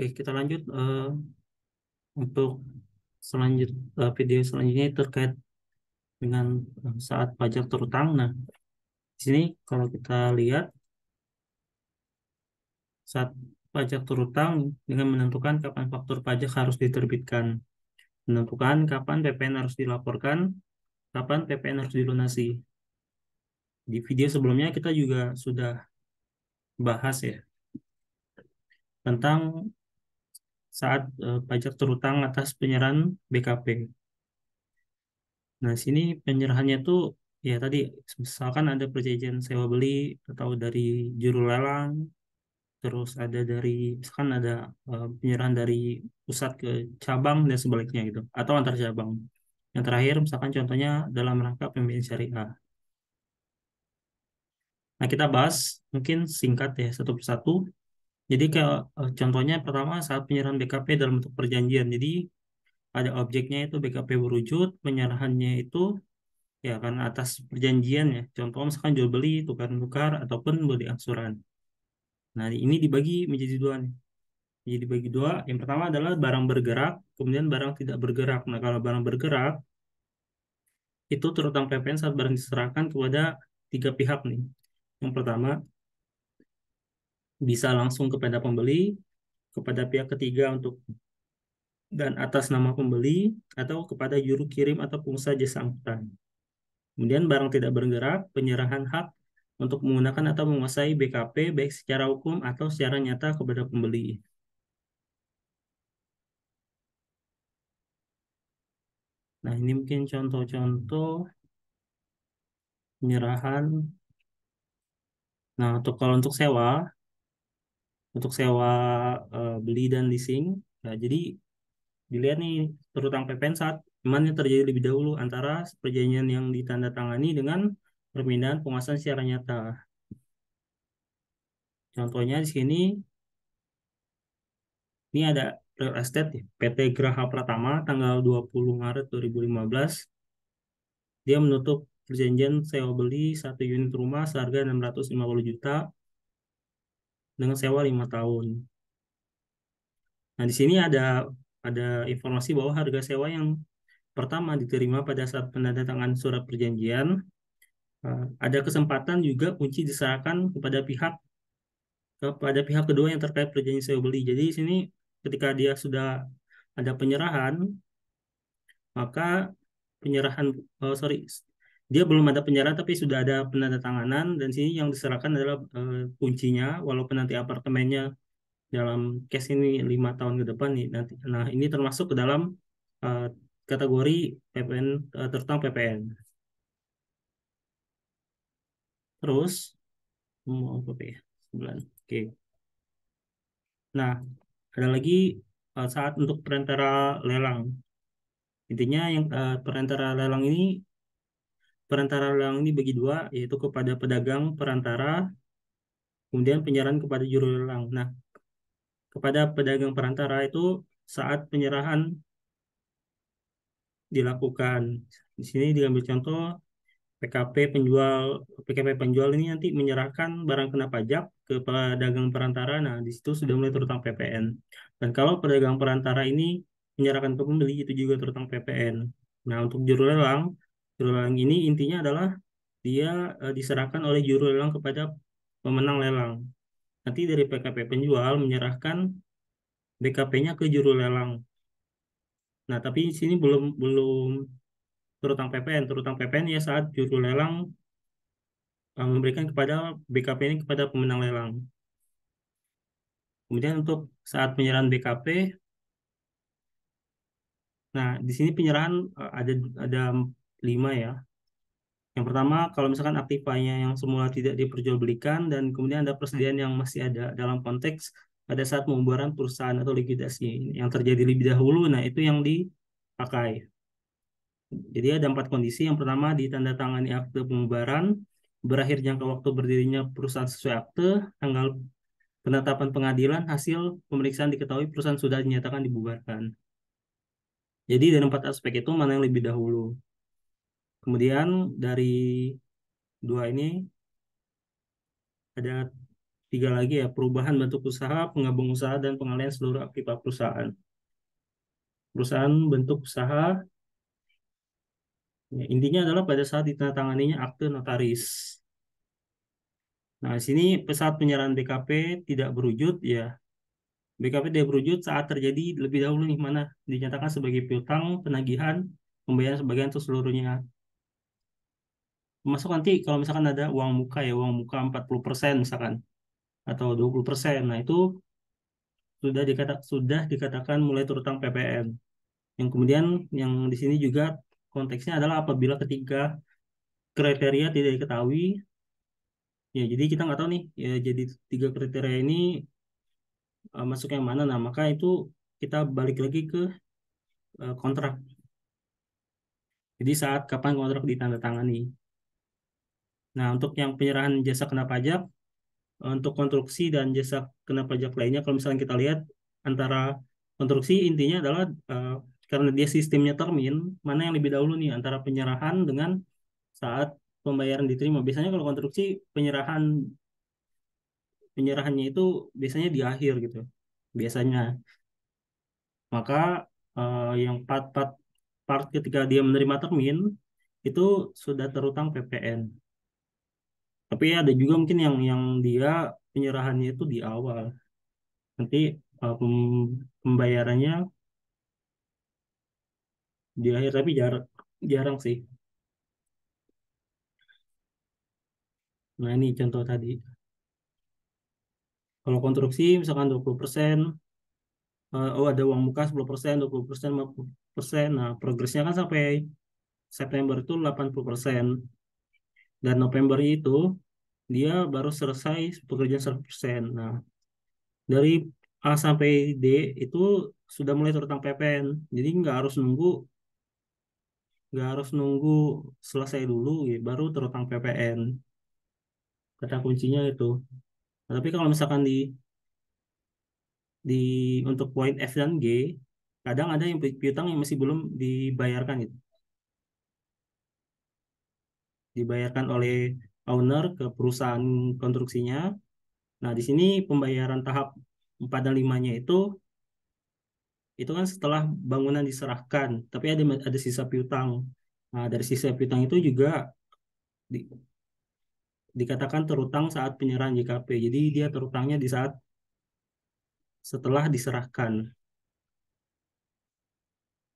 Oke, kita lanjut untuk video selanjutnya terkait dengan saat pajak terutang. Nah, di sini kalau kita lihat saat pajak terutang dengan menentukan kapan faktur pajak harus diterbitkan, menentukan kapan PPN harus dilaporkan, kapan PPN harus dilunasi. Di video sebelumnya kita juga sudah bahas ya tentang saat pajak terutang atas penyerahan BKP. Nah, sini penyerahannya tuh ya tadi misalkan ada perjanjian sewa beli atau dari juru lelang, terus ada dari misalkan ada penyerahan dari pusat ke cabang dan sebaliknya gitu, atau antar cabang. Yang terakhir misalkan contohnya dalam rangka pembiayaan syariah. Nah, kita bahas mungkin singkat ya satu persatu. Jadi kayak contohnya pertama saat penyerahan BKP dalam bentuk perjanjian. Jadi ada objeknya itu BKP berwujud, penyerahannya itu ya kan atas perjanjian ya. Contoh misalkan jual beli, tukar-tukar ataupun beli angsuran. Nah, ini dibagi menjadi dua nih. Jadi dibagi dua. Yang pertama adalah barang bergerak, kemudian barang tidak bergerak. Nah, kalau barang bergerak itu terutang PPN saat barang diserahkan kepada tiga pihak nih. Yang pertama bisa langsung kepada pembeli, kepada pihak ketiga untuk dan atas nama pembeli atau kepada juru kirim atau pengusaha jasa angkutan. Kemudian barang tidak bergerak, penyerahan hak untuk menggunakan atau menguasai BKP baik secara hukum atau secara nyata kepada pembeli. Nah, ini mungkin contoh-contoh penyerahan. Nah, kalau untuk sewa beli dan leasing, nah, jadi dilihat nih terutang PPN saat mana yang terjadi lebih dahulu antara perjanjian yang ditandatangani dengan permintaan penguasaan secara nyata. Contohnya di sini, ini ada real estate ya, PT Graha Pratama tanggal 20 Maret 2015. Dia menutup perjanjian sewa beli satu unit rumah seharga 650 juta dengan sewa 5 tahun. Nah, di sini ada informasi bahwa harga sewa yang pertama diterima pada saat penandatangan surat perjanjian, ada kesempatan juga kunci diserahkan kepada pihak kedua yang terkait perjanjian sewa beli. Jadi di sini ketika dia sudah ada penyerahan, maka penyerahan sorry, dia belum ada penyerahan tapi sudah ada penandatanganan dan sini yang diserahkan adalah kuncinya, walaupun nanti apartemennya dalam case ini 5 tahun ke depan nih nanti. Nah, ini termasuk ke dalam eh, kategori PPN, terutama PPN. Terus mau apa ya? 9. Oke. Nah, ada lagi saat untuk perantara lelang. Intinya yang perantara lelang ini bagi dua, yaitu kepada pedagang perantara, kemudian penyerahan kepada juru lelang. Nah, kepada pedagang perantara itu saat penyerahan dilakukan. Di sini diambil contoh PKP penjual ini nanti menyerahkan barang kena pajak ke pedagang perantara. Nah, di situ sudah mulai terutang PPN. Dan kalau pedagang perantara ini menyerahkan ke pembeli itu juga terutang PPN. Nah, untuk juru lelang ini intinya adalah dia diserahkan oleh juru lelang kepada pemenang lelang. Nanti dari PKP penjual menyerahkan BKP-nya ke juru lelang. Nah, tapi di sini belum belum terutang PPN. Terutang PPN ya saat juru lelang memberikan kepada BKP ini kepada pemenang lelang. Kemudian untuk saat penyerahan BKP, nah di sini penyerahan ada 5 ya. Yang pertama, kalau misalkan aktivanya yang semula tidak diperjualbelikan dan kemudian ada persediaan yang masih ada dalam konteks pada saat pembubaran perusahaan atau likuidasi yang terjadi lebih dahulu, nah itu yang dipakai. Jadi ada 4 kondisi. Yang pertama, ditandatangani akte pembubaran, berakhir jangka waktu berdirinya perusahaan sesuai akte, tanggal penetapan pengadilan, hasil pemeriksaan diketahui perusahaan sudah dinyatakan dibubarkan. Jadi dari 4 aspek itu mana yang lebih dahulu? Kemudian dari dua ini ada tiga lagi ya, perubahan bentuk usaha, penggabung usaha, dan pengalihan seluruh aktiva perusahaan. Perusahaan bentuk usaha, ya, intinya adalah pada saat ditandatanganinya akte notaris. Nah, di sini saat penyerahan BKP tidak berwujud, ya BKP tidak berwujud saat terjadi lebih dahulu nih, mana dinyatakan sebagai piutang, penagihan, pembayaran sebagian atau seluruhnya. Masuk nanti kalau misalkan ada uang muka ya, uang muka 40% misalkan, atau 20%. Nah, itu sudah dikatakan mulai terutang PPN. Yang kemudian yang di sini juga konteksnya adalah apabila ketiga kriteria tidak diketahui, ya jadi kita nggak tahu nih, ya jadi tiga kriteria ini masuk yang mana. Nah, maka itu kita balik lagi ke kontrak. Jadi saat kapan kontrak ditandatangani. Nah, untuk yang penyerahan jasa kena pajak, untuk konstruksi dan jasa kena pajak lainnya, kalau misalnya kita lihat antara konstruksi intinya adalah karena dia sistemnya termin, mana yang lebih dahulu nih antara penyerahan dengan saat pembayaran diterima. Biasanya kalau konstruksi penyerahannya itu biasanya di akhir gitu. Biasanya. Maka yang part ketika dia menerima termin itu sudah terutang PPN. Tapi ada juga mungkin yang dia penyerahannya itu di awal. Nanti pembayarannya di akhir, tapi jarang sih. Nah, ini contoh tadi. Kalau konstruksi misalkan 20%, oh ada uang muka 10%, 20%, 50%. Nah, progresnya kan sampai September itu 80%. Dan November itu dia baru selesai pekerjaan 100%. Nah, dari A sampai D itu sudah mulai terutang PPN. Jadi nggak harus nunggu selesai dulu ya, baru terutang PPN. Kata kuncinya itu. Nah, tapi kalau misalkan di untuk poin F dan G, kadang ada yang piutang yang masih belum dibayarkan gitu. Dibayarkan oleh owner ke perusahaan konstruksinya. Nah, di sini pembayaran tahap 4 dan 5-nya itu kan setelah bangunan diserahkan, tapi ada sisa piutang. Nah, dari sisa piutang itu juga di- dikatakan terutang saat penyerahan JKP. Jadi dia terutangnya di saat setelah diserahkan.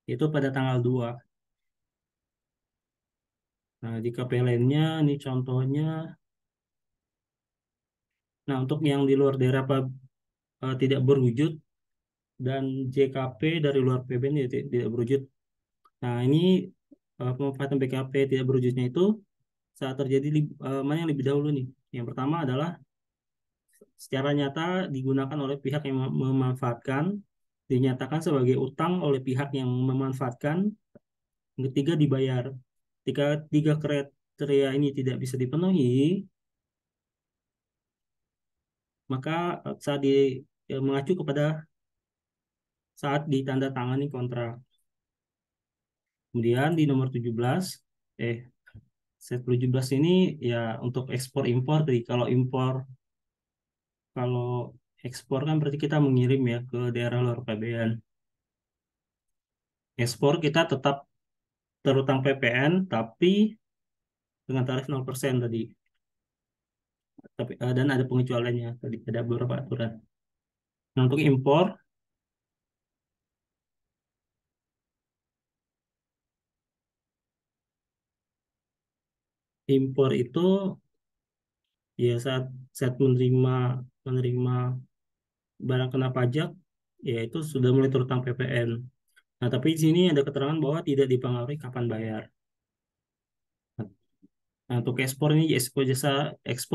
Itu pada tanggal 2. Nah, JKP lainnya ini contohnya. Nah, untuk yang di luar daerah tidak berwujud dan JKP dari luar PBN ya, tidak berwujud. Nah, ini pemanfaatan BKP tidak berwujudnya itu saat terjadi mana yang lebih dahulu nih. Yang pertama adalah secara nyata digunakan oleh pihak yang memanfaatkan, dinyatakan sebagai utang oleh pihak yang memanfaatkan, yang ketiga dibayar. Jika tiga kriteria ini tidak bisa dipenuhi, maka saat mengacu kepada saat ditandatangani kontrak. Kemudian di nomor 17, eh set 17 ini ya untuk ekspor impor tadi. Kalau ekspor kan berarti kita mengirim ya ke daerah luar PBN. Ekspor kita tetap terutang PPN tapi dengan tarif 0% tadi. Tapi dan ada pengecualiannya tadi, ada beberapa aturan. Nah, untuk impor itu ya saat menerima menerima barang kena pajak, ya itu sudah mulai terutang PPN. Nah, tapi di sini ada keterangan bahwa tidak dipengaruhi kapan bayar. Nah, untuk ekspor ini ekspor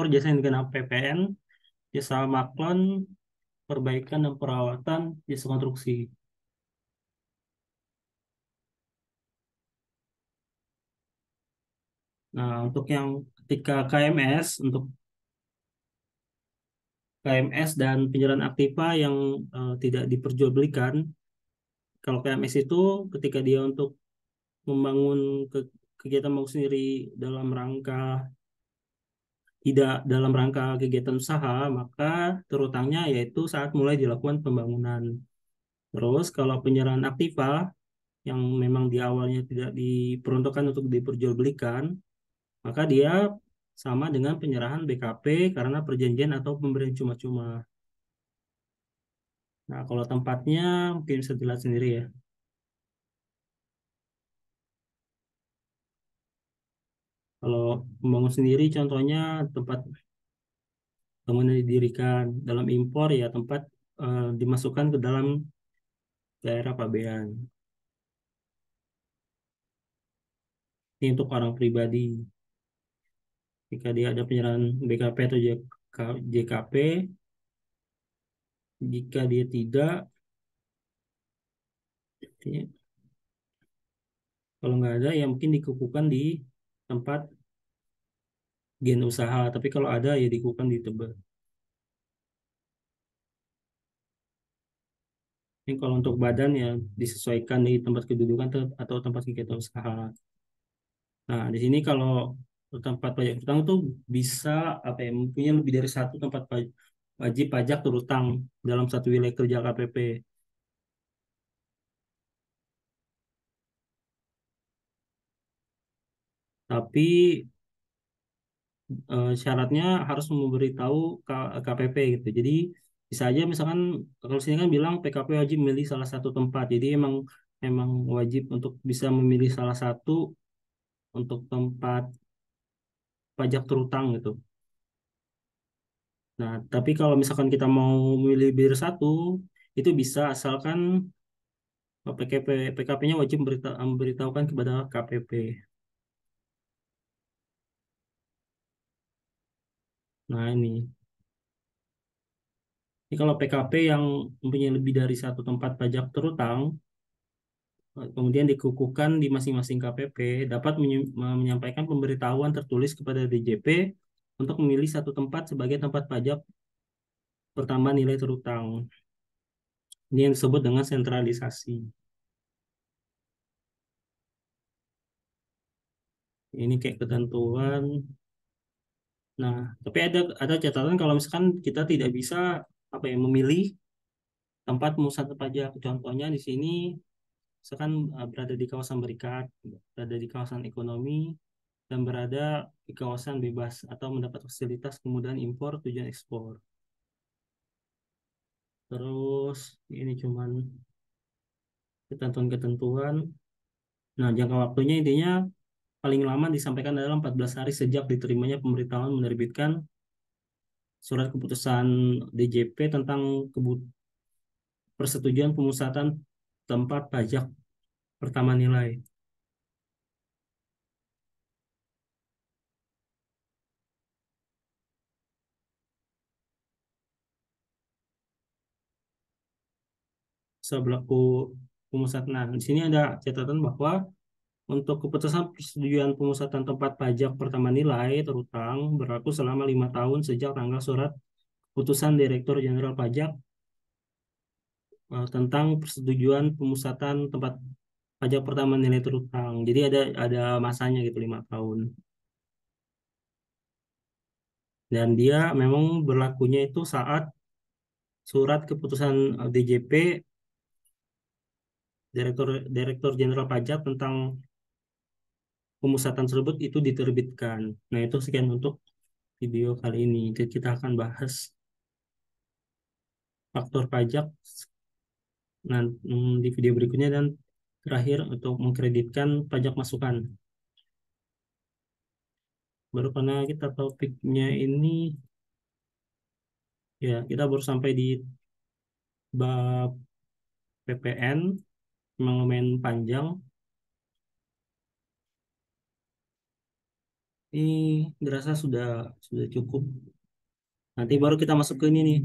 jasa yang dikenal PPN, jasa maklon, perbaikan dan perawatan, jasa konstruksi. Nah, untuk yang ketika untuk KMS dan penyerahan aktiva yang tidak diperjualbelikan, kalau KMS itu ketika dia untuk membangun kegiatan bangun sendiri dalam rangka tidak dalam rangka kegiatan usaha, maka terutangnya yaitu saat mulai dilakukan pembangunan. Terus kalau penyerahan aktiva yang memang di awalnya tidak diperuntukkan untuk diperjualbelikan, maka dia sama dengan penyerahan BKP karena perjanjian atau pemberian cuma-cuma. Nah, kalau tempatnya mungkin bisa dilihat sendiri ya. Kalau membangun sendiri contohnya tempat bangunan didirikan dalam impor ya tempat dimasukkan ke dalam daerah pabean. Ini untuk orang pribadi. Jika dia ada penyerahan BKP atau JKP, jika dia tidak, ya, kalau nggak ada ya mungkin dikukuhkan di tempat gen usaha. Tapi kalau ada ya dikukuhkan di Tebet. Ini kalau untuk badan ya disesuaikan di tempat kedudukan atau tempat kegiatan usaha. Nah, di sini kalau tempat pajak utang tuh bisa apa ya mempunyai lebih dari satu tempat wajib pajak terutang dalam satu wilayah kerja KPP. Tapi syaratnya harus memberitahu KPP gitu. Jadi bisa aja misalkan kalau sini kan bilang PKP wajib memilih salah satu tempat. Jadi emang emang wajib untuk bisa memilih salah satu untuk tempat pajak terutang gitu. Nah, tapi kalau misalkan kita mau memilih lebih dari satu, itu bisa asalkan PKP-nya wajib memberitahukan kepada KPP. Nah, ini kalau PKP yang mempunyai lebih dari satu tempat pajak terutang, kemudian dikukuhkan di masing-masing KPP, dapat menyampaikan pemberitahuan tertulis kepada DJP untuk memilih satu tempat sebagai tempat pajak pertambahan nilai terutang. Ini yang disebut dengan sentralisasi. Ini kayak ketentuan. Nah, tapi ada catatan kalau misalkan kita tidak bisa apa ya memilih tempat pemusatan pajak. Contohnya di sini misalkan berada di kawasan berikat, berada di kawasan ekonomi, dan berada di kawasan bebas atau mendapat fasilitas kemudahan impor tujuan ekspor. Terus ini cuman ketentuan-ketentuan. Nah, jangka waktunya intinya paling lama disampaikan dalam 14 hari sejak diterimanya pemberitahuan menerbitkan surat keputusan DJP tentang persetujuan pemusatan tempat pajak pertama nilai. Sebelum pemusatan. Nah, di sini ada catatan bahwa untuk keputusan persetujuan pemusatan tempat pajak pertama nilai terutang berlaku selama 5 tahun sejak tanggal surat keputusan Direktur Jenderal Pajak tentang persetujuan pemusatan tempat pajak pertama nilai terutang. Jadi ada masanya gitu 5 tahun. Dan dia memang berlakunya itu saat surat keputusan DJP Direktur Direktur Jenderal Pajak tentang pemusatan tersebut itu diterbitkan. Nah, itu sekian untuk video kali ini. Jadi kita akan bahas faktor pajak di video berikutnya dan terakhir untuk mengkreditkan pajak masukan. Baru karena kita topiknya ini ya kita baru sampai di bab PPN memang lumayan panjang. Ini dirasa sudah cukup. Nanti baru kita masuk ke ini nih,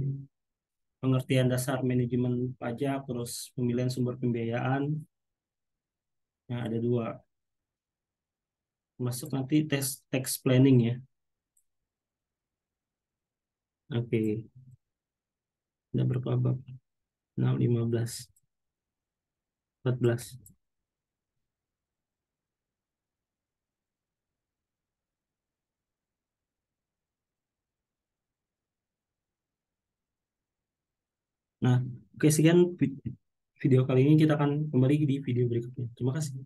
pengertian dasar manajemen pajak, terus pemilihan sumber pembiayaan. Yang ada dua, masuk nanti tes tax planning ya. Oke, ada berapa bab? 6, 15, 14. Nah, oke sekian video kali ini, kita akan kembali di video berikutnya. Terima kasih.